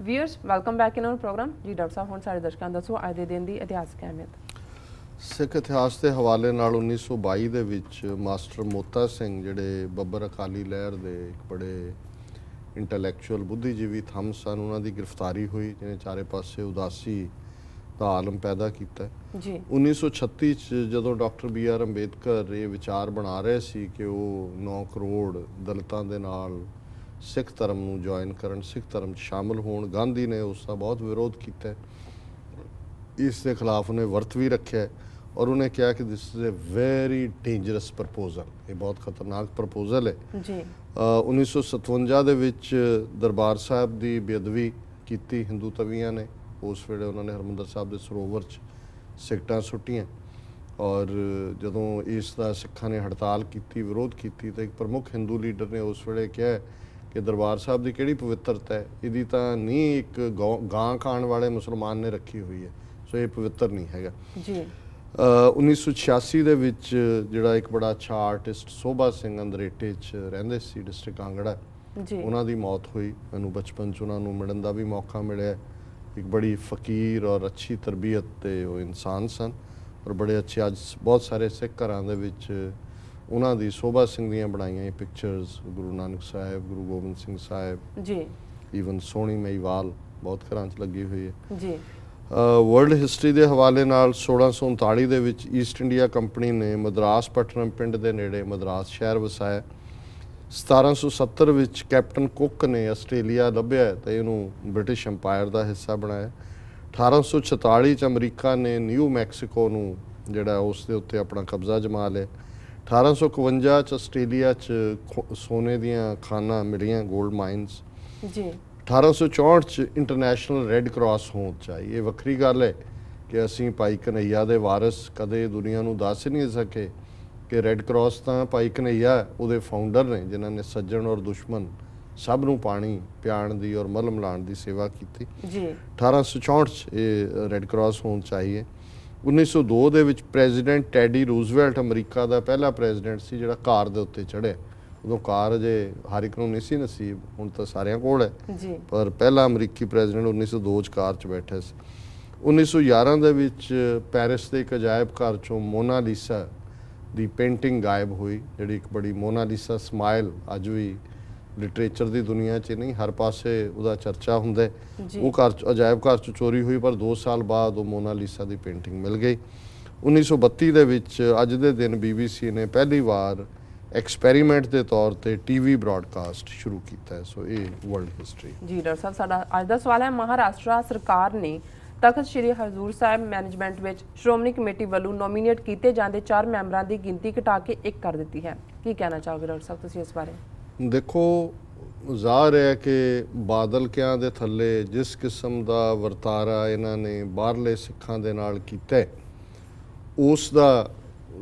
Viewers welcome back in our program ji. Doctor ਸਾਹਿਬ ਹੁਣ ਸਾਡੇ ਦਰਸ਼ਕਾਂ ਨੂੰ ਦੱਸੋ ਅੱਜ ਦੇ ਦਿਨ ਦੀ ਇਤਿਹਾਸਕ ਅਹਿਮੀਅਤ। ਸਿੱਖ ਇਤਿਹਾਸ ਦੇ ਹਵਾਲੇ ਨਾਲ 1922 ਦੇ ਵਿੱਚ ਮਾਸਟਰ ਮੋਤਾ ਸਿੰਘ ਜਿਹੜੇ ਬੱਬਰ ਅਕਾਲੀ ਲਹਿਰ ਦੇ ਇੱਕ ਬੜੇ ਇੰਟੈਲੈਕਚੁਅਲ ਬੁੱਧੀਜੀਵੀ ਥੰਮ ਸਨ, ਉਹਨਾਂ ਦੀ ਗ੍ਰਿਫਤਾਰੀ ਹੋਈ ਜਿਹਨੇ ਚਾਰੇ ਪਾਸੇ ਉਦਾਸੀ ਦਾ ਆਲਮ ਪੈਦਾ ਕੀਤਾ ਜੀ। 1936 ਚ ਜਦੋਂ ਡਾਕਟਰ BR ਅੰਬੇਦਕਰ ਇਹ ਵਿਚਾਰ ਬਣਾ ਰਹੇ ਸੀ ਕਿ ਉਹ 9 ਕਰੋੜ ਦਲਿਤਾਂ ਦੇ ਨਾਲ ਸਿੱਖ ਧਰਮ ਨੂੰ ਜੁਆਇਨ ਕਰਨ, ਸਿੱਖ ਧਰਮ 'ਚ ਸ਼ਾਮਲ ਹੋਣ, ਗਾਂਧੀ ਨੇ ਉਸ ਦਾ ਬਹੁਤ ਵਿਰੋਧ ਕੀਤਾ। ਇਸ ਦੇ ਖਿਲਾਫ ਉਹਨੇ ਵਰਤ ਵੀ ਰੱਖਿਆ ਔਰ ਉਹਨੇ ਕਿਹਾ ਕਿ this is a very dangerous proposal, ਇਹ ਬਹੁਤ ਖਤਰਨਾਕ ਪ੍ਰਪੋਜ਼ਲ ਹੈ ਜੀ। 1957 ਦੇ ਵਿੱਚ ਦਰਬਾਰ ਸਾਹਿਬ ਦੀ ਬੇਅਦਬੀ ਕੀਤੀ ਹਿੰਦੂ ਤਵੀਆਂ ਨੇ। ਉਸ ਵੇਲੇ ਉਹਨਾਂ ਨੇ ਹਰਿਮੰਦਰ ਸਾਹਿਬ ਦੇ ਸਰੋਵਰ 'ਚ ਸਿਗਟਾਂ ਸੁੱਟੀਆਂ ਔਰ ਜਦੋਂ ਇਸ ਦਾ ਸਿੱਖਾਂ ਨੇ ਹੜਤਾਲ ਕੀਤੀ, ਵਿਰੋਧ ਕੀਤੀ ਤਾਂ ਇੱਕ ਪ੍ਰਮੁੱਖ ਹਿੰਦੂ ਲੀਡਰ ਨੇ ਉਸ ਵੇਲੇ ਕਿਹਾ ਕਿ ਦਰਬਾਰ ਸਾਹਿਬ ਦੀ ਕਿਹੜੀ ਪਵਿੱਤਰਤਾ ਹੈ, ਇਹਦੀ ਤਾਂ ਨਹੀਂ ਇੱਕ ਗਾਂ ਖਾਣ ਵਾਲੇ ਮੁਸਲਮਾਨ ਨੇ ਰੱਖੀ ਹੋਈ ਹੈ, ਸੋ ਇਹ ਪਵਿੱਤਰ ਨਹੀਂ ਹੈਗਾ ਜੀ। 1986 ਦੇ ਵਿੱਚ ਜਿਹੜਾ ਇੱਕ ਬੜਾ ਅੱਛਾ ਆਰਟਿਸਟ ਸੋਭਾ ਸਿੰਘ ਅੰਦਰੇਟੇ 'ਚ ਰਹਿੰਦੇ ਸੀ, ਡਿਸਟ੍ਰਿਕਟ ਕਾਂਗੜਾ ਜੀ, ਉਹਨਾਂ ਦੀ ਮੌਤ ਹੋਈ। ਮੈਨੂੰ ਬਚਪਨ 'ਚ ਉਹਨਾਂ ਨੂੰ ਮਿਲਣ ਦਾ ਵੀ ਮੌਕਾ ਮਿਲਿਆ। ਇੱਕ ਬੜੀ ਫਕੀਰ ਔਰ ਅੱਛੀ ਤਰਬੀਅਤ ਦੇ ਉਹ ਇਨਸਾਨ ਸਨ ਔਰ ਬੜੇ ਅੱਛੇ, ਅੱਜ ਬਹੁਤ ਸਾਰੇ ਸਿੱਖ ਘਰਾਂ ਦੇ ਵਿੱਚ ਉਹਨਾਂ ਦੀ ਸੋਭਾ ਸਿੰਘ ਦੀਆਂ ਬਣਾਈਆਂ ਪਿਕਚਰਸ, ਗੁਰੂ ਨਾਨਕ ਸਾਹਿਬ, ਗੁਰੂ ਗੋਬਿੰਦ ਸਿੰਘ ਸਾਹਿਬ ਜੀ, ਈਵਨ ਸੋਹਣੀ ਮਹੀਵਾਲ ਬਹੁਤ ਘਰਾਂ 'ਚ ਲੱਗੀ ਹੋਈ ਹੈ ਜੀ। ਵਰਲਡ ਹਿਸਟਰੀ ਦੇ ਹਵਾਲੇ ਨਾਲ 1639 ਦੇ ਵਿੱਚ ਈਸਟ ਇੰਡੀਆ ਕੰਪਨੀ ਨੇ ਮਦਰਾਸ ਪਟਨਮ ਪਿੰਡ ਦੇ ਨੇੜੇ ਮਦਰਾਸ ਸ਼ਹਿਰ ਵਸਾਇਆ। 1770 ਵਿੱਚ ਕੈਪਟਨ ਕੁੱਕ ਨੇ ਆਸਟ੍ਰੇਲੀਆ ਲੱਭਿਆ ਤੇ ਇਹਨੂੰ ਬ੍ਰਿਟਿਸ਼ ਅੰਪਾਇਰ ਦਾ ਹਿੱਸਾ ਬਣਾਇਆ। 1846 ਚ ਅਮਰੀਕਾ ਨੇ ਨਿਊ ਮੈਕਸੀਕੋ ਨੂੰ ਜਿਹੜਾ ਉਸ ਦੇ ਉੱਤੇ ਆਪਣਾ ਕਬਜ਼ਾ ਜਮਾ ਲਿਆ। 1851 ਚ ਆਸਟ੍ਰੇਲੀਆ 'ਚ ਸੋਨੇ ਦੀਆਂ ਖਾਨਾਂ ਮਿਲੀਆਂ, 골ਡ ਮਾਈਨਸ ਜੀ। 1864 ਚ ਇੰਟਰਨੈਸ਼ਨਲ ਰੈੱਡ ਕਰਾਸ ਹੋਂਦ 'ਚ ਆਈ। ਇਹ ਵੱਖਰੀ ਗੱਲ ਹੈ ਕਿ ਅਸੀਂ ਭਾਈ ਕਨ੍ਹਈਆ ਦੇ ਵਾਰਿਸ ਕਦੇ ਦੁਨੀਆ ਨੂੰ ਦੱਸ ਨਹੀਂ ਸਕੇ ਕਿ ਰੈੱਡ ਕਰਾਸ ਤਾਂ ਭਾਈ ਕਨ੍ਹਈਆ ਉਹਦੇ ਫਾਊਂਡਰ ਨੇ, ਜਿਨ੍ਹਾਂ ਨੇ ਸੱਜਣ ਔਰ ਦੁਸ਼ਮਣ ਸਭ ਨੂੰ ਪਾਣੀ ਪਿਆਉਣ ਦੀ ਔਰ ਮਲਮ ਲਾਉਣ ਦੀ ਸੇਵਾ ਕੀਤੀ ਜੀ। 1864 ਚ ਇਹ ਰੈੱਡ ਕਰਾਸ ਹੋਂਦ 'ਚ ਆਈ ਹੈ। 1902 ਦੇ ਵਿੱਚ ਪ੍ਰੈਜ਼ੀਡੈਂਟ ਟੈਡੀ ਰੂਜ਼ਵੈਲਟ ਅਮਰੀਕਾ ਦਾ ਪਹਿਲਾ ਪ੍ਰੈਜ਼ੀਡੈਂਟ ਸੀ ਜਿਹੜਾ ਕਾਰ ਦੇ ਉੱਤੇ ਚੜ੍ਹਿਆ। ਉਦੋਂ ਕਾਰ ਅਜੇ ਹਰ ਇੱਕ ਨੂੰ ਨਹੀਂ ਸੀ ਨਸੀਬ, ਹੁਣ ਤਾਂ ਸਾਰਿਆਂ ਕੋਲ ਹੈ ਜੀ, ਪਰ ਪਹਿਲਾ ਅਮਰੀਕੀ ਪ੍ਰੈਜ਼ੀਡੈਂਟ 1902 ਚ ਕਾਰ 'ਚ ਬੈਠਾ ਸੀ। 1911 ਦੇ ਵਿੱਚ ਪੈਰਿਸ ਦੇ ਇੱਕ ਅਜਾਇਬ ਘਰ 'ਚੋਂ ਮੋਨਾਲੀਸਾ ਦੀ ਪੇਂਟਿੰਗ ਗਾਇਬ ਹੋਈ, ਜਿਹੜੀ ਇੱਕ ਬੜੀ ਮੋਨਾਲੀਸਾ ਸਮਾਈਲ ਅੱਜ ਵੀ ਲਿਟਰੇਚਰ ਦੀ ਦੁਨੀਆ 'ਚ ਨਹੀਂ ਹਰ ਪਾਸੇ ਉਹਦਾ ਚਰਚਾ ਹੁੰਦਾ। ਉਹ ਘਰ 'ਚ ਅਜਾਇਬ ਘਰ 'ਚ ਚੋਰੀ ਹੋਈ ਪਰ 2 ਸਾਲ ਬਾਅਦ ਉਹ ਮੋਨਾਲੀਸਾ ਦੀ ਪੇਂਟਿੰਗ ਮਿਲ ਗਈ। 1932 ਦੇ ਵਿੱਚ ਅੱਜ ਦੇ ਦਿਨ BBC ਨੇ ਪਹਿਲੀ ਵਾਰ ਐਕਸਪੈਰੀਮੈਂਟ ਦੇ ਤੌਰ ਤੇ TV ਬ੍ਰੌਡਕਾਸਟ ਸ਼ੁਰੂ ਕੀਤਾ ਹੈ। ਸੋ ਇਹ ਵਰਲਡ ਹਿਸਟਰੀ ਜੀ। ਡਾਕਟਰ ਸਾਹਿਬ ਸਾਡਾ ਅੱਜ ਦਾ ਸਵਾਲ ਹੈ, ਮਹਾਰਾਸ਼ਟਰ ਸਰਕਾਰ ਨੇ ਤਖਤ ਸ਼੍ਰੀ ਹਜ਼ੂਰ ਸਾਹਿਬ ਮੈਨੇਜਮੈਂਟ ਵਿੱਚ ਸ਼੍ਰੋਮਣੀ ਕਮੇਟੀ ਵੱਲੋਂ ਨੋਮੀਨੇਟ ਕੀਤੇ ਜਾਂਦੇ 4 ਮੈਂਬਰਾਂ ਦੀ ਗਿਣਤੀ ਘਟਾ ਕੇ 1 ਕਰ ਦਿੱਤੀ ਹੈ। ਕੀ ਕਹਿਣਾ ਚਾਹੋਗੇ ਡਾਕਟਰ ਸਾਹਿਬ ਤੁਸੀਂ ਇਸ ਬਾਰੇ? ਦੇਖੋ, ਜ਼ਾਹਰ ਹੈ ਕਿ ਬਾਦਲ ਕਿਆਂ ਦੇ ਥੱਲੇ ਜਿਸ ਕਿਸਮ ਦਾ ਵਰਤਾਰਾ ਇਹਨਾਂ ਨੇ ਬਾਹਰਲੇ ਸਿੱਖਾਂ ਦੇ ਨਾਲ ਕੀਤਾ, ਉਸ ਦਾ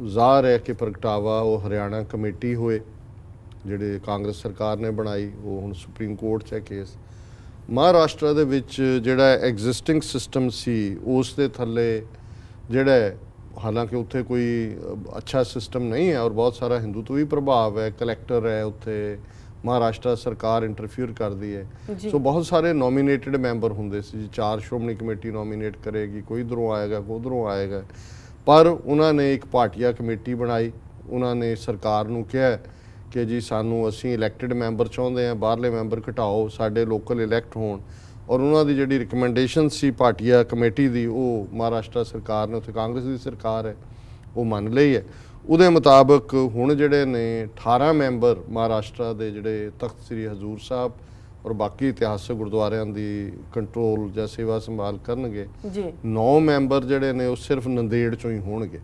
ਜ਼ਾਹਰ ਹੈ ਕਿ ਪ੍ਰਗਟਾਵਾ ਉਹ ਹਰਿਆਣਾ ਕਮੇਟੀ ਹੋਏ ਜਿਹੜੇ ਕਾਂਗਰਸ ਸਰਕਾਰ ਨੇ ਬਣਾਈ, ਉਹ ਹੁਣ ਸੁਪਰੀਮ ਕੋਰਟ 'ਚ ਹੈ ਕੇਸ। ਮਹਾਰਾਸ਼ਟਰ ਦੇ ਵਿੱਚ ਜਿਹੜਾ ਐਗਜ਼ਿਸਟਿੰਗ ਸਿਸਟਮ ਸੀ ਉਸ ਦੇ ਥੱਲੇ ਜਿਹੜਾ, ਹਾਲਾਂਕਿ ਉੱਥੇ ਕੋਈ ਅੱਛਾ ਸਿਸਟਮ ਨਹੀਂ ਹੈ ਔਰ ਬਹੁਤ ਸਾਰਾ ਹਿੰਦੂਤਵ ਵੀ ਪ੍ਰਭਾਵ ਹੈ, ਕਲੈਕਟਰ ਹੈ ਉੱਥੇ, ਮਹਾਰਾਸ਼ਟਰ ਸਰਕਾਰ ਇੰਟਰਫੀਅਰ ਕਰਦੀ ਹੈ। ਸੋ ਬਹੁਤ ਸਾਰੇ ਨੋਮੀਨੇਟਡ ਮੈਂਬਰ ਹੁੰਦੇ ਸੀ ਜੀ, 4 ਸ਼੍ਰੋਮਣੀ ਕਮੇਟੀ ਨੋਮੀਨੇਟ ਕਰੇਗੀ, ਕੋਈ ਇੱਧਰੋਂ ਆਏਗਾ ਕੋਈ ਉੱਧਰੋਂ ਆਏਗਾ, ਪਰ ਉਹਨਾਂ ਨੇ ਇੱਕ ਭਾਟੀਆ ਕਮੇਟੀ ਬਣਾਈ। ਉਹਨਾਂ ਨੇ ਸਰਕਾਰ ਨੂੰ ਕਿਹਾ ਕਿ ਜੀ ਸਾਨੂੰ ਅਸੀਂ ਇਲੈਕਟਿਡ ਮੈਂਬਰ ਚਾਹੁੰਦੇ ਹਾਂ, ਬਾਹਰਲੇ ਮੈਂਬਰ ਘਟਾਓ, ਸਾਡੇ ਲੋਕਲ ਇਲੈਕਟ ਹੋਣ। ਔਰ ਉਹਨਾਂ ਦੀ ਜਿਹੜੀ ਰਿਕਮੈਂਡੇਸ਼ਨ ਸੀ ਭਾਟੀਆ ਕਮੇਟੀ ਦੀ, ਉਹ ਮਹਾਰਾਸ਼ਟਰ ਸਰਕਾਰ ਨੇ, ਉੱਥੇ ਕਾਂਗਰਸ ਦੀ ਸਰਕਾਰ ਹੈ, ਉਹ ਮੰਨ ਲਈ ਹੈ। ਉਹਦੇ ਮੁਤਾਬਕ ਹੁਣ ਜਿਹੜੇ ਨੇ 18 ਮੈਂਬਰ ਮਹਾਰਾਸ਼ਟਰ ਦੇ ਜਿਹੜੇ ਤਖਤ ਸ੍ਰੀ ਹਜ਼ੂਰ ਸਾਹਿਬ ਔਰ ਬਾਕੀ ਇਤਿਹਾਸਕ ਗੁਰਦੁਆਰਿਆਂ ਦੀ ਕੰਟਰੋਲ ਜਾਂ ਸੇਵਾ ਸੰਭਾਲ ਕਰਨਗੇ ਜੀ। 9 ਮੈਂਬਰ ਜਿਹੜੇ ਨੇ ਉਹ ਸਿਰਫ ਨੰਦੇੜ 'ਚੋਂ ਹੀ ਹੋਣਗੇ,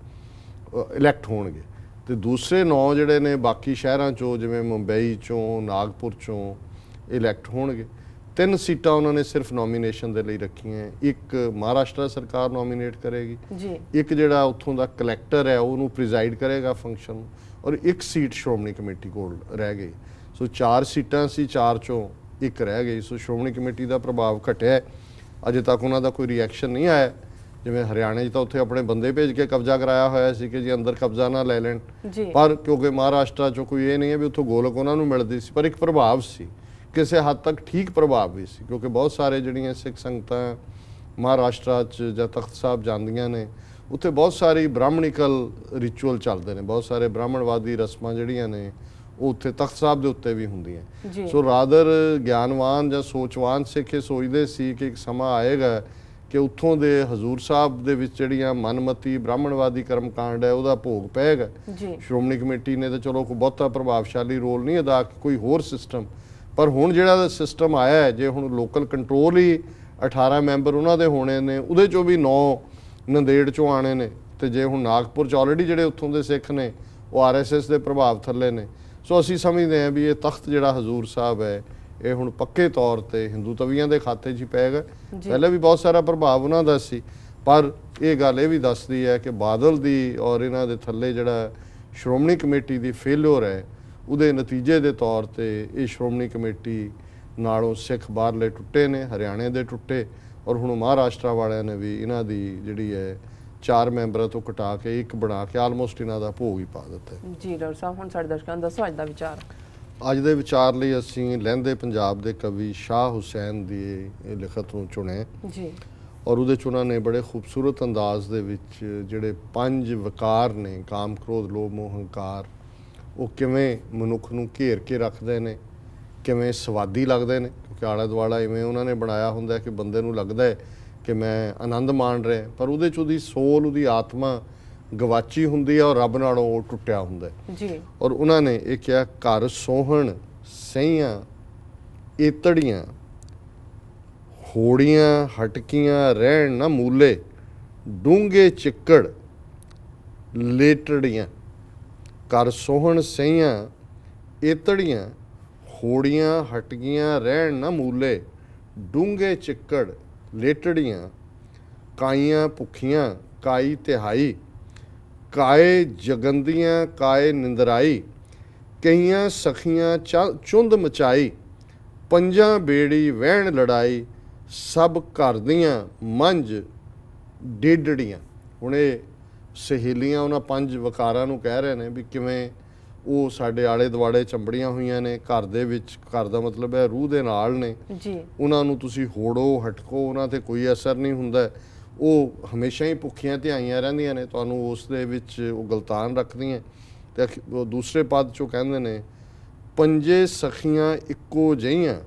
ਇਲੈਕਟ ਹੋਣਗੇ, ਤੇ ਦੂਸਰੇ 9 ਜਿਹੜੇ ਨੇ ਬਾਕੀ ਸ਼ਹਿਰਾਂ 'ਚੋਂ ਜਿਵੇਂ ਮੁੰਬਈ 'ਚੋਂ, ਨਾਗਪੁਰ 'ਚੋਂ ਇਲੈਕਟ ਹੋਣਗੇ। 3 ਸੀਟਾਂ ਉਹਨਾਂ ਨੇ ਸਿਰਫ ਨੋਮੀਨੇਸ਼ਨ ਦੇ ਲਈ ਰੱਖੀਆਂ। ਇੱਕ ਮਹਾਰਾਸ਼ਟਰ ਸਰਕਾਰ ਨੋਮੀਨੇਟ ਕਰੇਗੀ ਜੀ, ਇੱਕ ਜਿਹੜਾ ਉੱਥੋਂ ਦਾ ਕਲੈਕਟਰ ਹੈ ਉਹਨੂੰ ਪ੍ਰੀਜ਼ਾਈਡ ਕਰੇਗਾ ਫੰਕਸ਼ਨ, ਔਰ ਇੱਕ ਸੀਟ ਸ਼੍ਰੋਮਣੀ ਕਮੇਟੀ ਕੋਲ ਰਹਿ ਗਈ। ਸੋ 4 ਸੀਟਾਂ ਸੀ, 4 ਚੋਂ 1 ਰਹਿ ਗਈ। ਸੋ ਸ਼੍ਰੋਮਣੀ ਕਮੇਟੀ ਦਾ ਪ੍ਰਭਾਵ ਘਟਿਆ। ਅਜੇ ਤੱਕ ਉਹਨਾਂ ਦਾ ਕੋਈ ਰਿਐਕਸ਼ਨ ਨਹੀਂ ਆਇਆ। ਜਿਵੇਂ ਹਰਿਆਣੇ 'ਚ ਤਾਂ ਉੱਥੇ ਆਪਣੇ ਬੰਦੇ ਭੇਜ ਕੇ ਕਬਜ਼ਾ ਕਰਾਇਆ ਹੋਇਆ ਸੀ ਕਿ ਜੀ ਅੰਦਰ ਕਬਜ਼ਾ ਨਾ ਲੈ ਲੈਣ, ਪਰ ਕਿਉਂਕਿ ਮਹਾਰਾਸ਼ਟਰ 'ਚੋਂ ਕੋਈ ਇਹ ਨਹੀਂ ਹੈ ਵੀ ਉੱਥੋਂ ਗੋਲਕ ਉਹਨਾਂ ਨੂੰ ਮਿਲਦੀ ਸੀ, ਪਰ ਇੱਕ ਪ੍ਰਭਾਵ ਸੀ ਕਿਸੇ ਹੱਦ ਤੱਕ ਠੀਕ ਪ੍ਰਭਾਵ ਵੀ ਸੀ, ਕਿਉਂਕਿ ਬਹੁਤ ਸਾਰੇ ਜਿਹੜੀਆਂ ਸਿੱਖ ਸੰਗਤਾਂ ਮਹਾਰਾਸ਼ਟਰ 'ਚ ਜਾਂ ਤਖਤ ਸਾਹਿਬ ਜਾਂਦੀਆਂ ਨੇ, ਉੱਥੇ ਬਹੁਤ ਸਾਰੀ ਬ੍ਰਾਹਮਣਿਕਲ ਰਿਚੁਅਲ ਚੱਲਦੇ ਨੇ, ਬਹੁਤ ਸਾਰੇ ਬ੍ਰਾਹਮਣਵਾਦੀ ਰਸਮਾਂ ਜਿਹੜੀਆਂ ਨੇ ਉਹ ਉੱਥੇ ਤਖਤ ਸਾਹਿਬ ਦੇ ਉੱਤੇ ਵੀ ਹੁੰਦੀਆਂ। ਸੋ ਰਾਦਰ ਗਿਆਨਵਾਨ ਜਾਂ ਸੋਚਵਾਨ ਸਿੱਖ ਇਹ ਸੋਚਦੇ ਸੀ ਕਿ ਇੱਕ ਸਮਾਂ ਆਏਗਾ ਕਿ ਉੱਥੋਂ ਦੇ ਹਜ਼ੂਰ ਸਾਹਿਬ ਦੇ ਵਿੱਚ ਜਿਹੜੀਆਂ ਮਨਮਤੀ ਬ੍ਰਾਹਮਣਵਾਦੀ ਕਰਮਕਾਂਡ ਹੈ ਉਹਦਾ ਭੋਗ ਪਏਗਾ। ਸ਼੍ਰੋਮਣੀ ਕਮੇਟੀ ਨੇ ਤਾਂ ਚਲੋ ਕੋਈ ਬਹੁਤਾ ਪ੍ਰਭਾਵਸ਼ਾਲੀ ਰੋਲ ਨਹੀਂ ਅਦਾ, ਕੋਈ ਹੋਰ ਸਿਸਟਮ, ਪਰ ਹੁਣ ਜਿਹੜਾ ਸਿਸਟਮ ਆਇਆ ਹੈ, ਜੇ ਹੁਣ ਲੋਕਲ ਕੰਟਰੋਲ ਹੀ 18 ਮੈਂਬਰ ਉਹਨਾਂ ਦੇ ਹੋਣੇ ਨੇ, ਉਹਦੇ 'ਚੋਂ ਵੀ 9 ਨੰਦੇੜ 'ਚੋਂ ਆਣੇ ਨੇ, ਤੇ ਜੇ ਹੁਣ ਨਾਗਪੁਰ 'ਚ ਆਲਰੇਡੀ ਜਿਹੜੇ ਉੱਥੋਂ ਦੇ ਸਿੱਖ ਨੇ ਉਹ RSS ਦੇ ਪ੍ਰਭਾਵ ਥੱਲੇ ਨੇ। ਸੋ ਅਸੀਂ ਸਮਝਦੇ ਹਾਂ ਵੀ ਇਹ ਤਖਤ ਜਿਹੜਾ ਹਜ਼ੂਰ ਸਾਹਿਬ ਹੈ ਇਹ ਹੁਣ ਪੱਕੇ ਤੌਰ ਤੇ ਹਿੰਦੂ ਤਵੀਆਂ ਦੇ ਖਾਤੇ 'ਚ ਹੀ ਪਏਗਾ। ਪਹਿਲਾਂ ਵੀ ਬਹੁਤ ਸਾਰਾ ਪ੍ਰਭਾਵ ਉਹਨਾਂ ਦਾ ਸੀ, ਪਰ ਇਹ ਗੱਲ ਇਹ ਵੀ ਦੱਸਦੀ ਹੈ ਕਿ ਬਾਦਲ ਦੀ ਔਰ ਇਹਨਾਂ ਦੇ ਥੱਲੇ ਜਿਹੜਾ ਸ਼੍ਰੋਮਣੀ ਕਮੇਟੀ ਦੀ ਫੇਲਿਓਰ ਹੈ, ਉਹਦੇ ਨਤੀਜੇ ਦੇ ਤੌਰ ਤੇ ਇਹ ਸ਼੍ਰੋਮਣੀ ਕਮੇਟੀ ਨਾਲੋਂ ਸਿੱਖ ਬਾਹਰਲੇ ਟੁੱਟੇ ਨੇ, ਹਰਿਆਣੇ ਦੇ ਟੁੱਟੇ, ਔਰ ਹੁਣ ਮਹਾਰਾਸ਼ਟਰ ਵਾਲਿਆਂ ਨੇ ਵੀ ਇਹਨਾਂ ਦੀ ਜਿਹੜੀ ਹੈ 4 ਮੈਂਬਰਾਂ ਤੋਂ ਘਟਾ ਕੇ 1 ਬਣਾ ਕੇ ਆਲਮੋਸਟ ਇਹਨਾਂ ਦਾ ਭੋਗ ਹੀ ਪਾ ਦਿੱਤਾ ਜੀ। ਡਾਕਟਰ ਸਾਹਿਬ, ਹੁਣ ਸਾਡੇ ਦਰਸ਼ਕਾਂ ਨੂੰ ਦੱਸੋ ਅੱਜ ਦਾ ਵਿਚਾਰ। ਅੱਜ ਦੇ ਵਿਚਾਰ ਲਈ ਅਸੀਂ ਲਹਿੰਦੇ ਪੰਜਾਬ ਦੇ ਕਵੀ ਸ਼ਾਹ ਹੁਸੈਨ ਦੀ ਇਹ ਲਿਖਤ ਨੂੰ ਚੁਣਿਆ ਜੀ, ਔਰ ਉਹਦੇ 'ਚ ਉਹਨਾਂ ਨੇ ਬੜੇ ਖੂਬਸੂਰਤ ਅੰਦਾਜ਼ ਦੇ ਵਿੱਚ ਜਿਹੜੇ 5 ਵਿਕਾਰ ਨੇ, ਕਾਮ, ਕ੍ਰੋਧ, ਲੋਭ, ਮੋਹ, ਹੰਕਾਰ, ਉਹ ਕਿਵੇਂ ਮਨੁੱਖ ਨੂੰ ਘੇਰ ਕੇ ਰੱਖਦੇ ਨੇ, ਕਿਵੇਂ ਸਵਾਦੀ ਲੱਗਦੇ ਨੇ, ਕਿਉਂਕਿ ਆਲਾ ਦੁਆਲਾ ਇਵੇਂ ਉਹਨਾਂ ਨੇ ਬਣਾਇਆ ਹੁੰਦਾ ਕਿ ਬੰਦੇ ਨੂੰ ਲੱਗਦਾ ਹੈ ਕਿ ਮੈਂ ਆਨੰਦ ਮਾਣ ਰਿਹਾ, ਪਰ ਉਹਦੇ 'ਚ ਉਹਦੀ ਸੋਲ, ਉਹਦੀ ਆਤਮਾ ਗਵਾਚੀ ਹੁੰਦੀ ਹੈ ਔਰ ਰੱਬ ਨਾਲੋਂ ਉਹ ਟੁੱਟਿਆ ਹੁੰਦਾ ਜੀ। ਔਰ ਉਹਨਾਂ ਨੇ ਇਹ ਕਿਹਾ, ਘਰ ਸੋਹਣ ਸਈਆਂ ਏਤੜੀਆਂ, ਹੋੜੀਆਂ ਹਟਕੀਆਂ ਰਹਿਣ ਨਾ ਮੂਲੇ, ਡੂੰਘੇ ਚਿੱਕੜ ਲੇਟੜੀਆਂ। ਘਰ ਸੋਹਣ ਸਈਆਂ ਏਤੜੀਆਂ, ਹੋੜੀਆਂ ਹਟਕੀਆਂ ਰਹਿਣ ਨਾ ਮੂਲੇ, ਡੂੰਘੇ ਚਿੱਕੜ ਲੇਟੜੀਆਂ। ਕਾਈਆਂ ਭੁੱਖੀਆਂ ਕਾਈ ਤਿਹਾਈ, ਕਾਏ ਜਗੰਦੀਆਂ ਕਾਏ ਨਿੰਦਰਾਈ। ਕਈਆਂ ਸਖੀਆਂ ਚੁੰਦ ਮਚਾਈ, ਪੰਜਾਂ ਬੇੜੀ ਵਹਿਣ ਲੜਾਈ। ਸਭ ਘਰ ਦੀਆਂ ਮੰਝ ਡੇਡੜੀਆਂ। ਹੁਣ ਇਹ ਸਹੇਲੀਆਂ ਉਹਨਾਂ 5 ਵਕਾਰਾਂ ਨੂੰ ਕਹਿ ਰਹੇ ਨੇ ਵੀ ਕਿਵੇਂ ਉਹ ਸਾਡੇ ਆਲੇ ਦੁਆਲੇ ਚੰਬੜੀਆਂ ਹੋਈਆਂ ਨੇ, ਘਰ ਦੇ ਵਿੱਚ, ਘਰ ਦਾ ਮਤਲਬ ਹੈ ਰੂਹ ਦੇ ਨਾਲ ਨੇ ਜੀ। ਉਹਨਾਂ ਨੂੰ ਤੁਸੀਂ ਹੋੜੋ ਹਟਕੋ, ਉਹਨਾਂ ਤੇ ਕੋਈ ਅਸਰ ਨਹੀਂ ਹੁੰਦਾ, ਉਹ ਹਮੇਸ਼ਾ ਹੀ ਭੁੱਖੀਆਂ ਧਿਆਈਆਂ ਰਹਿੰਦੀਆਂ ਨੇ, ਤੁਹਾਨੂੰ ਉਸ ਦੇ ਵਿੱਚ ਉਹ ਗਲਤਾਨ ਰੱਖਦੀਆਂ। ਤੇ ਉਹ ਦੂਸਰੇ ਪਦ 'ਚੋਂ ਕਹਿੰਦੇ ਨੇ, ਪੰਜੇ ਸਖੀਆਂ ਇੱਕੋ ਜਿਹੀਆਂ,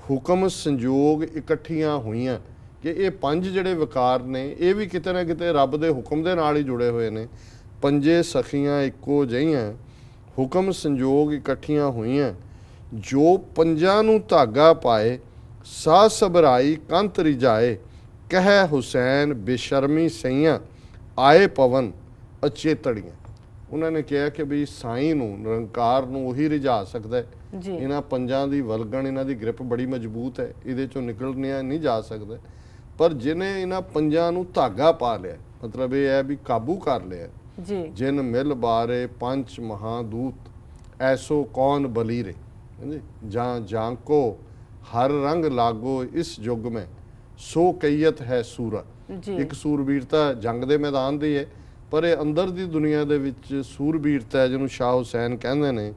ਹੁਕਮ ਸੰਜੋਗ ਇਕੱਠੀਆਂ ਹੋਈਆਂ। ਕਿ ਇਹ 5 ਜਿਹੜੇ ਵਿਕਾਰ ਨੇ ਇਹ ਵੀ ਕਿਤੇ ਨਾ ਕਿਤੇ ਰੱਬ ਦੇ ਹੁਕਮ ਦੇ ਨਾਲ ਹੀ ਜੁੜੇ ਹੋਏ ਨੇ। ਪੰਜੇ ਸਖੀਆਂ ਇੱਕੋ ਜਿਹੀਆਂ, ਹੁਕਮ ਸੰਜੋਗ ਇਕੱਠੀਆਂ ਹੋਈਆਂ। ਜੋ ਪੰਜਾਂ ਨੂੰ ਧਾਗਾ ਪਾਏ, ਸਾਹ ਸਬਰਾਈ ਕੰਤ ਰਿਜਾਏ। ਕਹਿ ਹੁਸੈਨ ਬੇਸ਼ਰਮੀ ਸਈਆਂ, ਆਏ ਪਵਨ ਅਚੇਤੜੀਆਂ। ਉਹਨਾਂ ਨੇ ਕਿਹਾ ਕਿ ਵੀ ਸਾਈਂ ਨੂੰ, ਨਿਰੰਕਾਰ ਨੂੰ ਉਹੀ ਰਿਝਾ ਸਕਦਾ ਹੈ। ਇਹਨਾਂ ਪੰਜਾਂ ਦੀ ਵਲਗਣ, ਇਹਨਾਂ ਦੀ ਗ੍ਰਿਪ ਬੜੀ ਮਜ਼ਬੂਤ ਹੈ, ਇਹਦੇ ਚੋਂ ਨਿਕਲਣਿਆ ਨਹੀਂ ਜਾ ਸਕਦਾ। ਪਰ ਜਿਹਨੇ ਇਹਨਾਂ ਪੰਜਾਂ ਨੂੰ ਧਾਗਾ ਪਾ ਲਿਆ, ਮਤਲਬ ਇਹ ਹੈ ਵੀ ਕਾਬੂ ਕਰ ਲਿਆ। ਜਿਨ ਮਿਲ ਬਾਰੇ ਪੰਚ ਮਹਾਦੂਤ, ਐਸੋ ਕੌਣ ਬਲੀਰੇ। ਜਾਂ ਜਾਂਕੋ ਹਰ ਰੰਗ ਲਾਗੋ ਇਸ ਯੁੱਗ ਮੈਂ, ਸੋ ਕਈਅਤ ਹੈ ਸੂਰਾ। ਇੱਕ ਸੂਰਬੀਰਤਾ ਜੰਗ ਦੇ ਮੈਦਾਨ ਦੀ ਹੈ, ਪਰ ਇਹ ਅੰਦਰ ਦੀ ਦੁਨੀਆ ਦੇ ਵਿੱਚ ਸੂਰਬੀਰਤਾ ਹੈ, ਜਿਹਨੂੰ ਸ਼ਾਹ ਹੁਸੈਨ ਕਹਿੰਦੇ ਨੇ।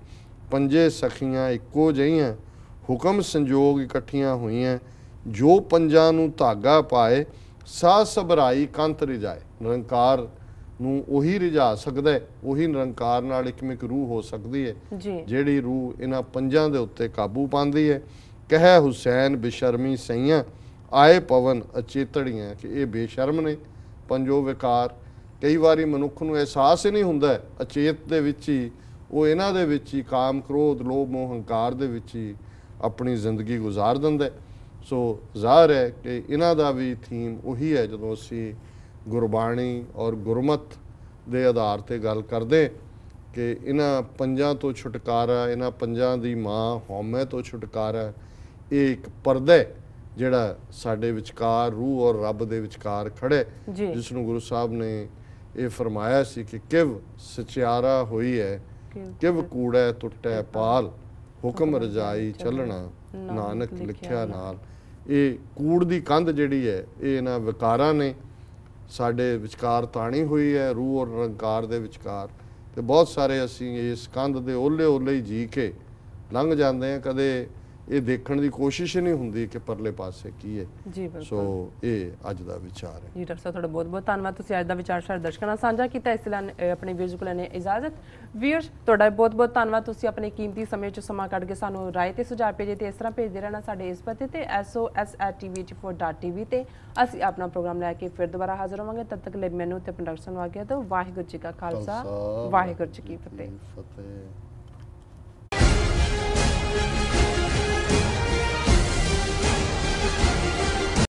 ਪੰਜੇ ਸਖੀਆਂ ਇੱਕੋ ਜਿਹੀਆਂ, ਹੁਕਮ ਸੰਜੋਗ ਇਕੱਠੀਆਂ ਹੋਈਆਂ। ਜੋ ਪੰਜਾਂ ਨੂੰ ਧਾਗਾ ਪਾਏ, ਸਾਹ ਸਬਰਾਈ ਕੰਤ ਰਿਜਾਏ। ਨਿਰੰਕਾਰ ਨੂੰ ਉਹੀ ਰਿਝਾ ਸਕਦਾ ਹੈ, ਉਹੀ ਨਿਰੰਕਾਰ ਨਾਲ ਇੱਕ ਰੂਹ ਹੋ ਸਕਦੀ ਹੈ, ਜਿਹੜੀ ਰੂਹ ਇਹਨਾਂ ਪੰਜਾਂ ਦੇ ਉੱਤੇ ਕਾਬੂ ਪਾਉਂਦੀ ਹੈ। ਕਹਿ ਹੁਸੈਨ ਬੇਸ਼ਰਮੀ ਸਈਆਂ, ਆਏ ਪਵਨ ਅਚੇਤੜੀਆਂ। ਕਿ ਇਹ ਬੇਸ਼ਰਮ ਨੇ ਪੰਜੋ ਵਿਕਾਰ। ਕਈ ਵਾਰੀ ਮਨੁੱਖ ਨੂੰ ਅਹਿਸਾਸ ਹੀ ਨਹੀਂ ਹੁੰਦਾ, ਅਚੇਤ ਦੇ ਵਿੱਚ ਹੀ ਉਹ ਇਹਨਾਂ ਦੇ ਵਿੱਚ ਹੀ, ਕਾਮ, ਕ੍ਰੋਧ, ਲੋਭ, ਮੋਹ, ਹੰਕਾਰ ਦੇ ਵਿੱਚ ਹੀ ਆਪਣੀ ਜ਼ਿੰਦਗੀ ਗੁਜ਼ਾਰ ਦਿੰਦਾ। ਸੋ ਜ਼ਾਹਰ ਹੈ ਕਿ ਇਹਨਾਂ ਦਾ ਵੀ ਥੀਮ ਉਹੀ ਹੈ। ਜਦੋਂ ਅਸੀਂ ਗੁਰਬਾਣੀ ਔਰ ਗੁਰਮਤ ਦੇ ਆਧਾਰ ਤੇ ਗੱਲ ਕਰਦੇ ਕਿ ਇਹਨਾਂ ਪੰਜਾਂ ਤੋਂ ਛੁਟਕਾਰਾ, ਇਹਨਾਂ ਪੰਜਾਂ ਦੀ ਮਾਂ ਹਉਮੈ ਤੋਂ ਛੁਟਕਾਰਾ, ਇਹ ਇੱਕ ਪਰਦਾ ਜਿਹੜਾ ਸਾਡੇ ਵਿਚਕਾਰ ਰੂਹ ਔਰ ਰੱਬ ਦੇ ਵਿਚਕਾਰ ਖੜੇ, ਜਿਸ ਨੂੰ ਗੁਰੂ ਸਾਹਿਬ ਨੇ ਇਹ ਫਰਮਾਇਆ ਸੀ ਕਿ ਕਿਵ ਸਚਿਆਰਾ ਹੋਈ ਹੈ, ਕਿਵ ਕੂੜੈ ਟੁੱਟੈ ਪਾਲ। ਹੁਕਮ ਰਜਾਈ ਚੱਲਣਾ ਨਾਨਕ ਲਿਖਿਆ ਨਾਲ। ਇਹ ਕੂੜ ਦੀ ਕੰਧ ਜਿਹੜੀ ਹੈ, ਇਹ ਇਹਨਾਂ ਵਿਕਾਰਾਂ ਨੇ ਸਾਡੇ ਵਿਚਕਾਰ ਤਾਣੀ ਹੋਈ ਹੈ, ਰੂਹ ਔਰ ਨਿਰੰਕਾਰ ਦੇ ਵਿਚਕਾਰ। ਤੇ ਬਹੁਤ ਸਾਰੇ ਅਸੀਂ ਇਸ ਕੰਧ ਦੇ ਓਲੇ ਓਲੇ ਹੀ ਜੀ ਕੇ ਲੰਘ ਜਾਂਦੇ ਹਾਂ। ਕਦੇ ਇਹ ਦੇਖਣ ਦੀ ਕੋਸ਼ਿਸ਼ ਹੀ ਨਹੀਂ ਹੁੰਦੀ ਕਿ ਪਰਲੇ ਪਾਸੇ ਕੀ ਹੈ। ਜੀ ਬਿਲਕੁਲ। ਸੋ ਇਹ ਅੱਜ ਦਾ ਵਿਚਾਰ ਹੈ। ਜੀ ਡਾਕਟਰ ਸਾਹਿਬ ਤੁਹਾਡਾ ਬਹੁਤ ਬਹੁਤ ਧੰਨਵਾਦ, ਤੁਸੀਂ ਅੱਜ ਦਾ ਵਿਚਾਰ ਸਾਡੇ ਦਰਸ਼ਕਾਂ ਨਾਲ ਸਾਂਝਾ ਕੀਤਾ। ਇਸ ਲਈ ਆਪਣੇ ਵੀਰਸ ਕੋਲ ਨੇ ਇਜਾਜ਼ਤ। ਵੀਰਸ ਤੁਹਾਡਾ ਬਹੁਤ ਬਹੁਤ ਧੰਨਵਾਦ, ਤੁਸੀਂ ਆਪਣੇ ਕੀਮਤੀ ਸਮੇਂ 'ਚ ਸਮਾਂ ਕੱਢ ਕੇ ਸਾਨੂੰ ਰਾਏ ਤੇ ਸੁਝਾਅ ਭੇਜੇ ਤੇ ਇਸ ਤਰ੍ਹਾਂ ਭੇਜਦੇ ਰਹਿਣਾ ਸਾਡੇ ਇਸ ਪਤੇ ਤੇ SOS@tv84.tv ਤੇ ਅਸੀਂ ਆਪਣਾ ਪ੍ਰੋਗਰਾਮ ਲੈ ਕੇ ਫਿਰ ਦੁਬਾਰਾ ਹਾਜ਼ਰ ਹੋਵਾਂਗੇ। ਤਦ ਤੱਕ ਲਈ ਮੈਨੂੰ ਤੇ ਪ੍ਰੋਡਕਸ਼ਨ ਨੂੰ ਆਗਿਆ ਦਿਓ। ਵਾਹਿਗੁਰੂ ਜੀ ਕਾ ਖਾਲਸਾ, ਵਾਹਿਗੁਰੂ ਜੀ ਕੀ ਫਤਿਹ।